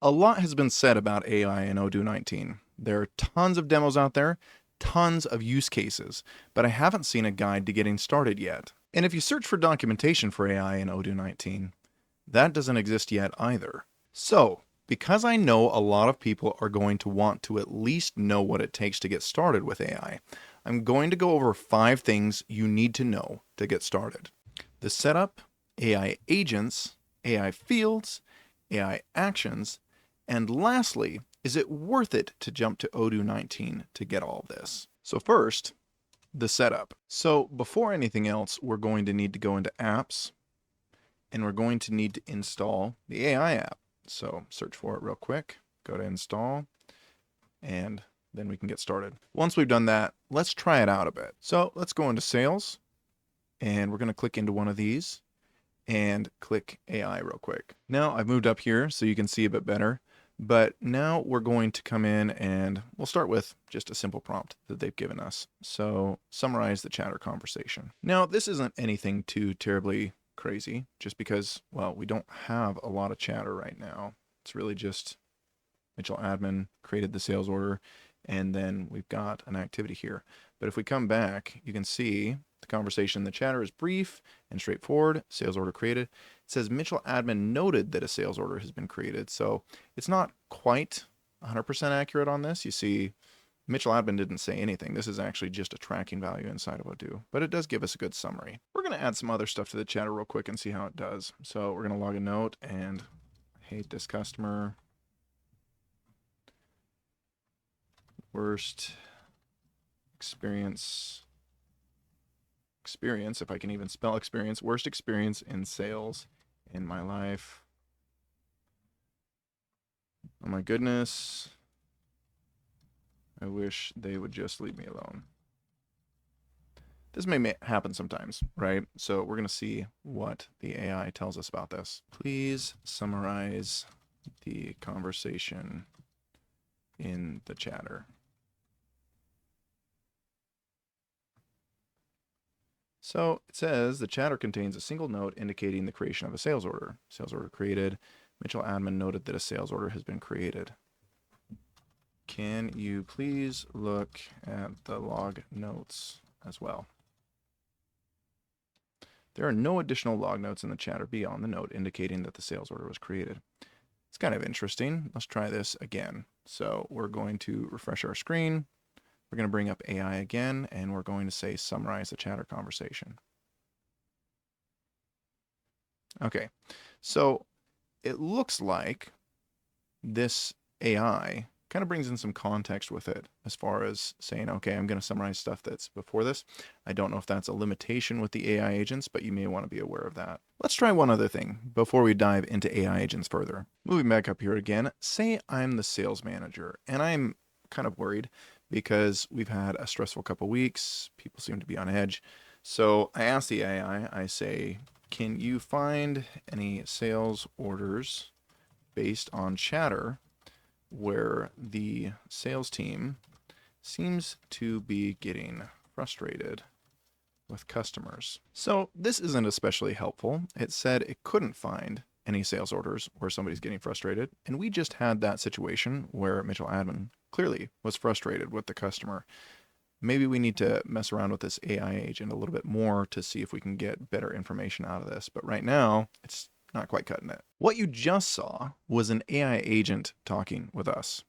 A lot has been said about AI in Odoo 19. There are tons of demos out there, tons of use cases, but I haven't seen a guide to getting started yet. And if you search for documentation for AI in Odoo 19, that doesn't exist yet either. So, because I know a lot of people are going to want to at least know what it takes to get started with AI, I'm going to go over 5 things you need to know to get started. The setup, AI agents, AI fields, AI actions, and lastly, is it worth it to jump to Odoo 19 to get all this? So first, the setup. So before anything else, we're going to need to go into apps, and we're going to need to install the AI app. So search for it real quick, go to install, and then we can get started. Once we've done that, let's try it out a bit. So let's go into sales, and we're going to click into one of these and click AI real quick. Now I've moved up here so you can see a bit better, but now we're going to come in and we'll start with just a simple prompt that they've given us. So summarize the chatter conversation. Now this isn't anything too terribly crazy, just because, well, we don't have a lot of chatter right now. It's really just Mitchell admin created the sales order, and then we've got an activity here. But if we come back, you can see the conversation. The chatter is brief and straightforward. Sales order created. It says Mitchell admin noted that a sales order has been created. So it's not quite 100% accurate on this. You see, Mitchell admin didn't say anything. This is actually just a tracking value inside of Odoo, but it does give us a good summary. We're going to add some other stuff to the chatter real quick and see how it does. So we're going to log a note and hate this customer. Worst experience, if I can even spell experience, worst experience in sales in my life. Oh my goodness. I wish they would just leave me alone. This may happen sometimes, right? So we're going to see what the AI tells us about this. Please summarize the conversation in the chatter. So it says the chatter contains a single note indicating the creation of a sales order. Sales order created. Mitchell admin noted that a sales order has been created. Can you please look at the log notes as well? There are no additional log notes in the chatter beyond the note indicating that the sales order was created. It's kind of interesting. Let's try this again. So we're going to refresh our screen. We're going to bring up AI again, and we're going to say summarize the chatter conversation. Okay, so it looks like this AI kind of brings in some context with it as far as saying, okay, I'm going to summarize stuff that's before this. I don't know if that's a limitation with the AI agents, but you may want to be aware of that. Let's try one other thing before we dive into AI agents further. Moving back up here again, say I'm the sales manager, and I'm kind of worried because we've had a stressful couple weeks. People seem to be on edge. So I ask the AI, I say, can you find any sales orders based on chatter where the sales team seems to be getting frustrated with customers? So this isn't especially helpful. It said it couldn't find any sales orders where somebody's getting frustrated, and we just had that situation where Mitchell admin clearly was frustrated with the customer. Maybe we need to mess around with this AI agent a little bit more to see if we can get better information out of this. But right now, it's not quite cutting it. What you just saw was an AI agent talking with us.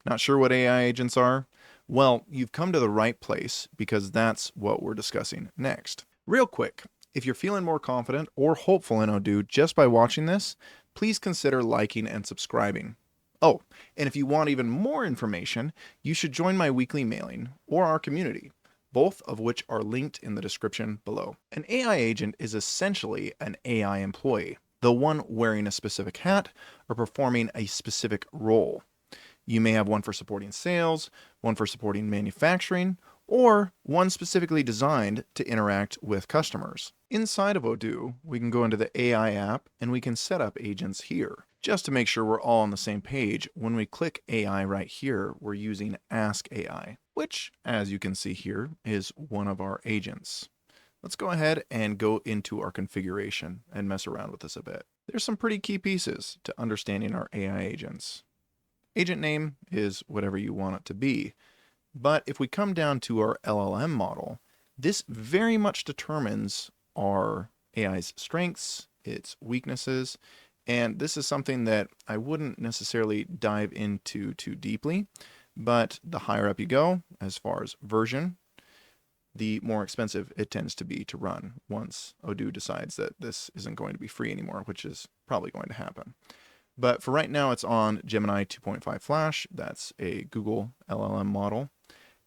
Not sure what AI agents are? Well, you've come to the right place because that's what we're discussing next. Real quick, if you're feeling more confident or hopeful in Odoo just by watching this, please consider liking and subscribing. Oh, and if you want even more information, you should join my weekly mailing or our community, both of which are linked in the description below. An AI agent is essentially an AI employee, the one wearing a specific hat or performing a specific role. You may have one for supporting sales, one for supporting manufacturing, or one specifically designed to interact with customers. Inside of Odoo, we can go into the AI app and we can set up agents here. Just to make sure we're all on the same page, when we click AI right here, we're using Ask AI, which, as you can see here, is one of our agents. Let's go ahead and go into our configuration and mess around with this a bit. There's some pretty key pieces to understanding our AI agents. Agent name is whatever you want it to be. But if we come down to our LLM model, this very much determines our AI's strengths, its weaknesses, and this is something that I wouldn't necessarily dive into too deeply, but the higher up you go, as far as version, the more expensive it tends to be to run once Odoo decides that this isn't going to be free anymore, which is probably going to happen. But for right now, it's on Gemini 2.5 Flash. That's a Google LLM model,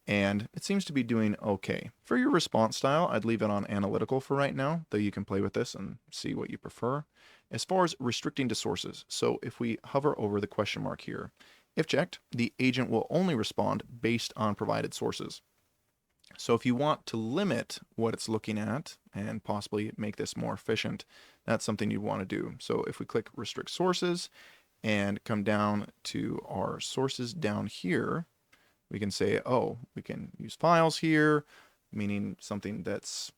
and it seems to be doing okay. For your response style, I'd leave it on analytical for right now, though you can play with this and see what you prefer. As far as restricting to sources, so if we hover over the question mark here, if checked, the agent will only respond based on provided sources. So if you want to limit what it's looking at and possibly make this more efficient, that's something you want to do. So if we click restrict sources and come down to our sources down here, we can say, oh, we can use files here, meaning something that's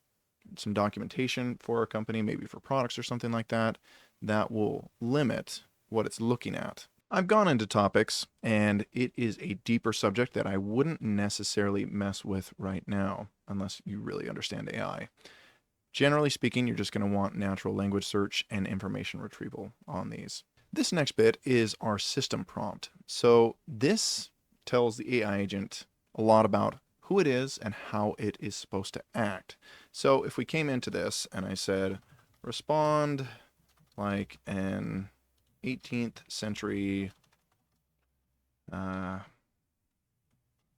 some documentation for our company, maybe for products or something like that. That will limit what it's looking at. I've gone into topics, and it is a deeper subject that I wouldn't necessarily mess with right now, unless you really understand AI. Generally speaking, you're just going to want natural language search and information retrieval on these. This next bit is our system prompt. So this tells the AI agent a lot about who it is and how it is supposed to act. So if we came into this and I said, respond like an 18th century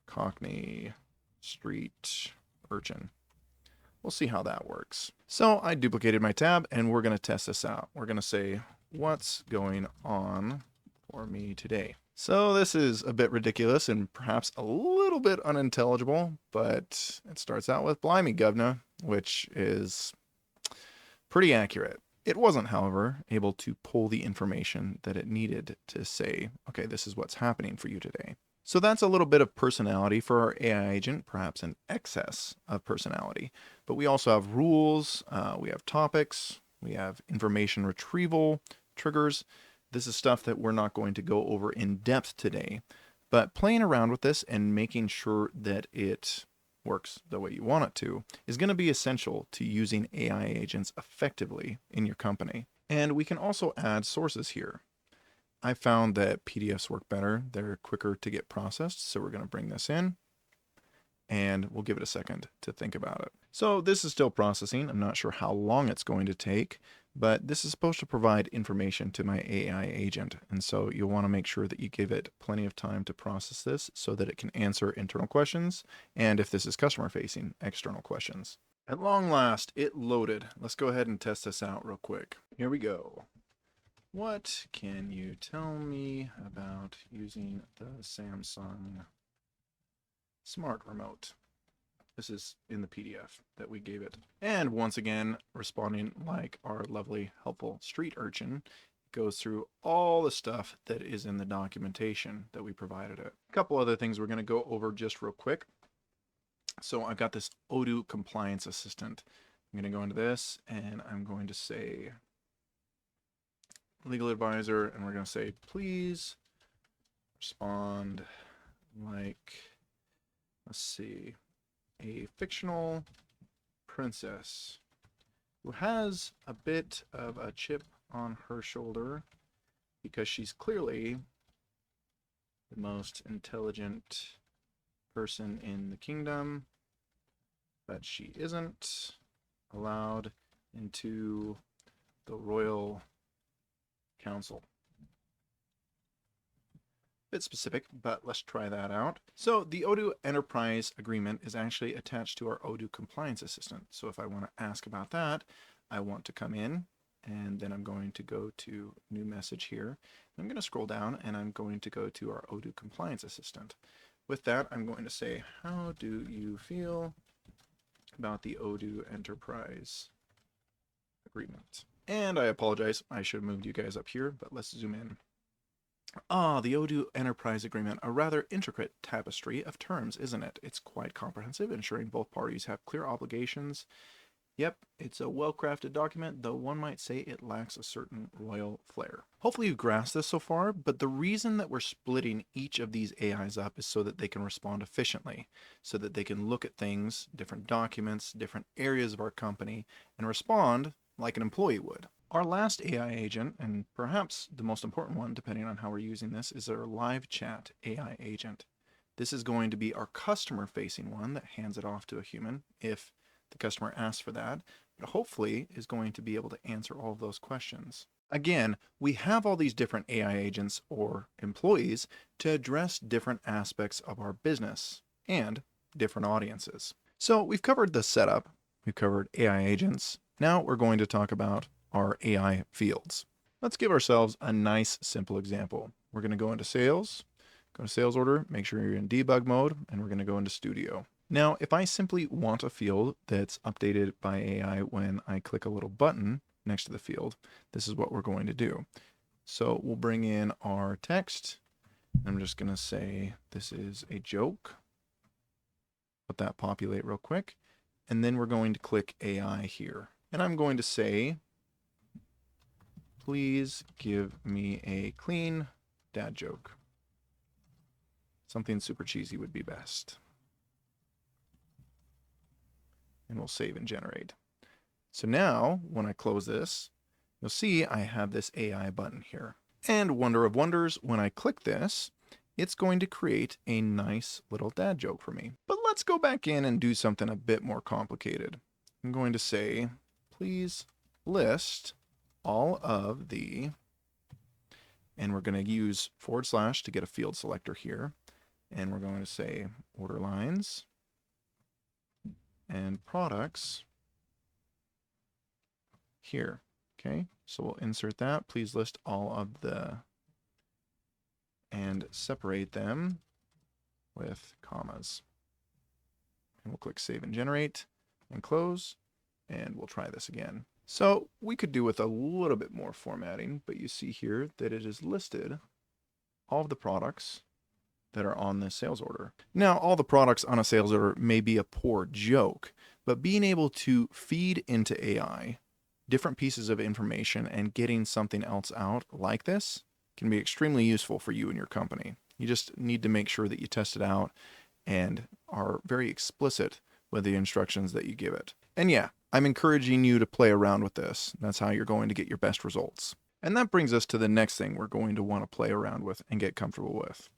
Cockney street urchin. We'll see how that works. So I duplicated my tab and we're going to test this out. We're going to say, what's going on for me today? So this is a bit ridiculous and perhaps a little bit unintelligible, but it starts out with blimey governor, which is pretty accurate. It wasn't, however, able to pull the information that it needed to say, okay, this is what's happening for you today. So that's a little bit of personality for our AI agent, perhaps an excess of personality. But we also have rules, we have topics, we have information retrieval, triggers. This is stuff that we're not going to go over in depth today. But playing around with this and making sure that it works the way you want it to is going to be essential to using AI agents effectively in your company. And we can also add sources here. I found that PDFs work better. They're quicker to get processed. So we're going to bring this in and we'll give it a second to think about it. So this is still processing. I'm not sure how long it's going to take, but this is supposed to provide information to my AI agent. And so you'll want to make sure that you give it plenty of time to process this so that it can answer internal questions. And if this is customer facing, external questions. At long last, it loaded. Let's go ahead and test this out real quick. Here we go. What can you tell me about using the Samsung Smart Remote? This is in the PDF that we gave it. And once again, responding like our lovely, helpful street urchin, goes through all the stuff that is in the documentation that we provided it. A couple other things we're going to go over just real quick. So I've got this Odoo compliance assistant. I'm going to go into this and I'm going to say legal advisor, and we're going to say, please respond like, let's see, a fictional princess who has a bit of a chip on her shoulder because she's clearly the most intelligent person in the kingdom, but she isn't allowed into the royal council. Bit specific, but let's try that out. So the Odoo Enterprise Agreement is actually attached to our Odoo Compliance Assistant. So if I want to ask about that, I want to come in and then I'm going to go to new message here. I'm going to scroll down and I'm going to go to our Odoo Compliance Assistant. With that, I'm going to say, how do you feel about the Odoo Enterprise Agreement? And I apologize, I should have moved you guys up here, but let's zoom in. Ah, the Odoo Enterprise Agreement, a rather intricate tapestry of terms, isn't it? It's quite comprehensive, ensuring both parties have clear obligations Yep, it's a well-crafted document, though one might say it lacks a certain royal flair. Hopefully you've grasped this so far, but the reason that we're splitting each of these AIs up is so that they can respond efficiently, so that they can look at things, different documents, different areas of our company, and respond like an employee would. Our last AI agent, and perhaps the most important one depending on how we're using this, is our live chat AI agent. This is going to be our customer-facing one that hands it off to a human if the customer asks for that, but hopefully is going to be able to answer all of those questions. Again, we have all these different AI agents or employees to address different aspects of our business and different audiences. So we've covered the setup, we've covered AI agents. Now we're going to talk about our AI fields. Let's give ourselves a nice simple example. We're going to go into sales, go to sales order, make sure you're in debug mode, and we're going to go into studio. Now, if I simply want a field that's updated by AI when I click a little button next to the field, this is what we're going to do. So we'll bring in our text. I'm just going to say this is a joke. Let that populate real quick. And then we're going to click AI here. And I'm going to say, please give me a clean dad joke. Something super cheesy would be best. And we'll save and generate. So now when I close this, you'll see I have this AI button here. And wonder of wonders, when I click this, it's going to create a nice little dad joke for me. But let's go back in and do something a bit more complicated. I'm going to say, please list all of the, and we're going to use / to get a field selector here. And we're going to say order lines and products here. Okay, so we'll insert that. Please list all of the, and separate them with commas. And we'll click save and generate and close, and we'll try this again. So we could do with a little bit more formatting, but you see here that it is listed all of the products that are on this sales order. Now, all the products on a sales order may be a poor joke, but being able to feed into AI different pieces of information and getting something else out like this can be extremely useful for you and your company. You just need to make sure that you test it out and are very explicit with the instructions that you give it. And yeah, I'm encouraging you to play around with this. That's how you're going to get your best results. And that brings us to the next thing we're going to want to play around with and get comfortable with.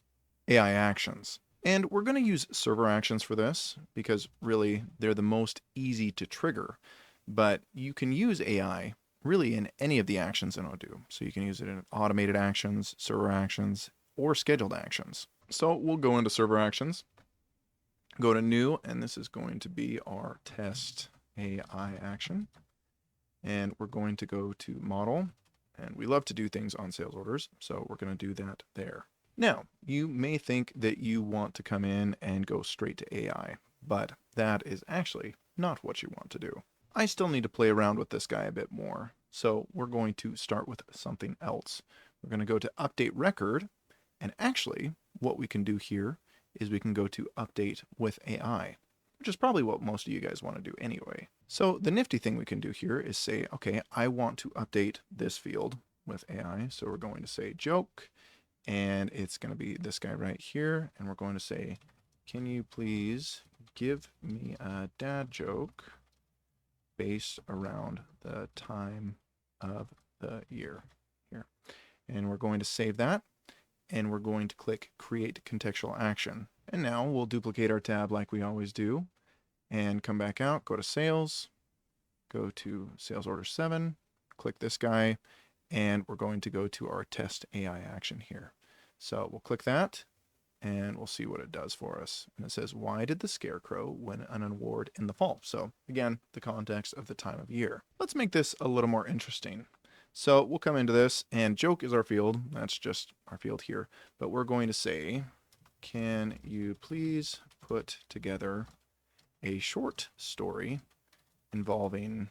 AI actions. And we're going to use server actions for this because really they're the most easy to trigger. But you can use AI really in any of the actions in Odoo. So you can use it in automated actions, server actions, or scheduled actions. So we'll go into server actions, go to new, and this is going to be our test AI action. And we're going to go to model, and we love to do things on sales orders, so we're going to do that there. Now, you may think that you want to come in and go straight to AI, but that is actually not what you want to do. I still need to play around with this guy a bit more, so we're going to start with something else. We're going to go to update record, and actually what we can do here is we can go to update with AI, which is probably what most of you guys want to do anyway. So the nifty thing we can do here is say, okay, I want to update this field with AI, so we're going to say joke, and it's going to be this guy right here, and we're going to say, can you please give me a dad joke based around the time of the year here. And we're going to save that, and we're going to click create contextual action. And now we'll duplicate our tab like we always do and come back out, go to sales, go to sales order 7, click this guy, and we're going to go to our test AI action here. So we'll click that, and we'll see what it does for us. And it says, why did the scarecrow win an award in the fall? So again, the context of the time of year. Let's make this a little more interesting. So we'll come into this, and joke is our field. That's just our field here. But we're going to say, can you please put together a short story involving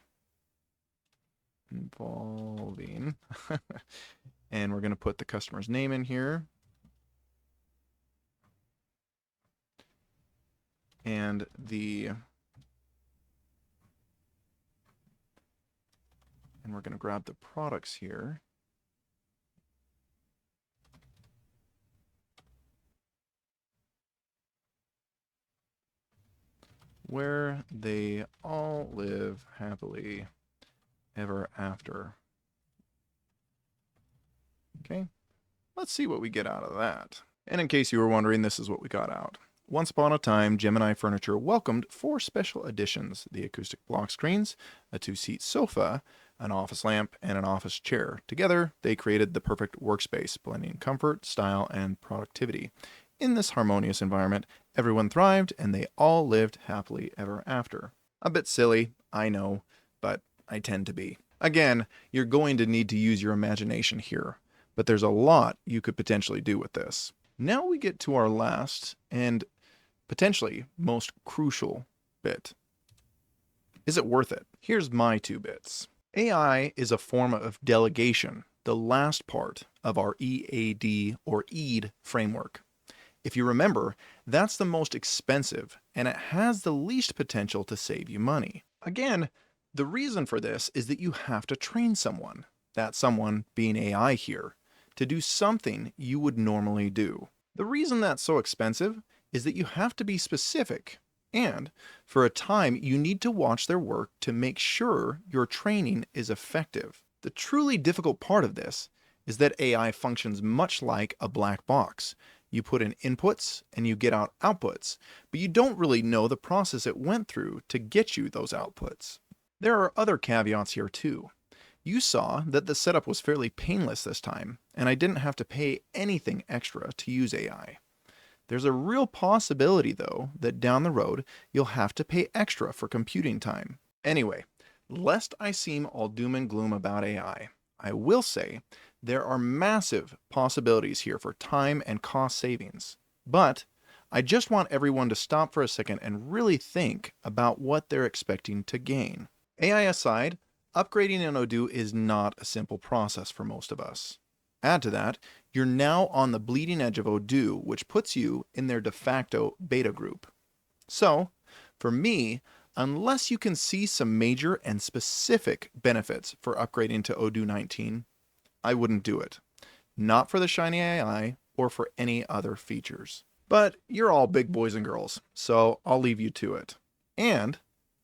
and we're going to put the customer's name in here. And the And we're going to grab the products here. Where they all live happily ever after. Okay, let's see what we get out of that. And in case you were wondering, this is what we got out. Once upon a time, Gemini Furniture welcomed 4 special additions: the acoustic block screens, a 2-seat sofa, an office lamp, and an office chair. Together, they created the perfect workspace, blending comfort, style, and productivity. In this harmonious environment, everyone thrived and they all lived happily ever after. A bit silly, I know, but I tend to be. Again, you're going to need to use your imagination here, but there's a lot you could potentially do with this. Now we get to our last and potentially most crucial bit. Is it worth it? Here's my 2 bits. AI is a form of delegation, the last part of our EAD or EAD framework. If you remember, that's the most expensive, and it has the least potential to save you money. Again, the reason for this is that you have to train someone, that someone being AI here, to do something you would normally do. The reason that's so expensive is that you have to be specific, and for a time you need to watch their work to make sure your training is effective. The truly difficult part of this is that AI functions much like a black box. You put in inputs and you get out outputs, but you don't really know the process it went through to get you those outputs. There are other caveats here too. You saw that the setup was fairly painless this time, and I didn't have to pay anything extra to use AI. There's a real possibility, though, that down the road you'll have to pay extra for computing time. Anyway, lest I seem all doom and gloom about AI, I will say there are massive possibilities here for time and cost savings. But I just want everyone to stop for a second and really think about what they're expecting to gain. AI aside, upgrading in Odoo is not a simple process for most of us. Add to that, you're now on the bleeding edge of Odoo, which puts you in their de facto beta group. So, for me, unless you can see some major and specific benefits for upgrading to Odoo 19, I wouldn't do it. Not for the shiny AI or for any other features. But you're all big boys and girls, so I'll leave you to it. And,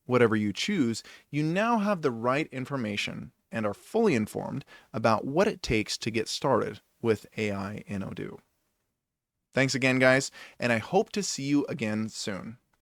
whatever you choose, you now have the right information and are fully informed about what it takes to get started with AI in Odoo. Thanks again, guys, and I hope to see you again soon.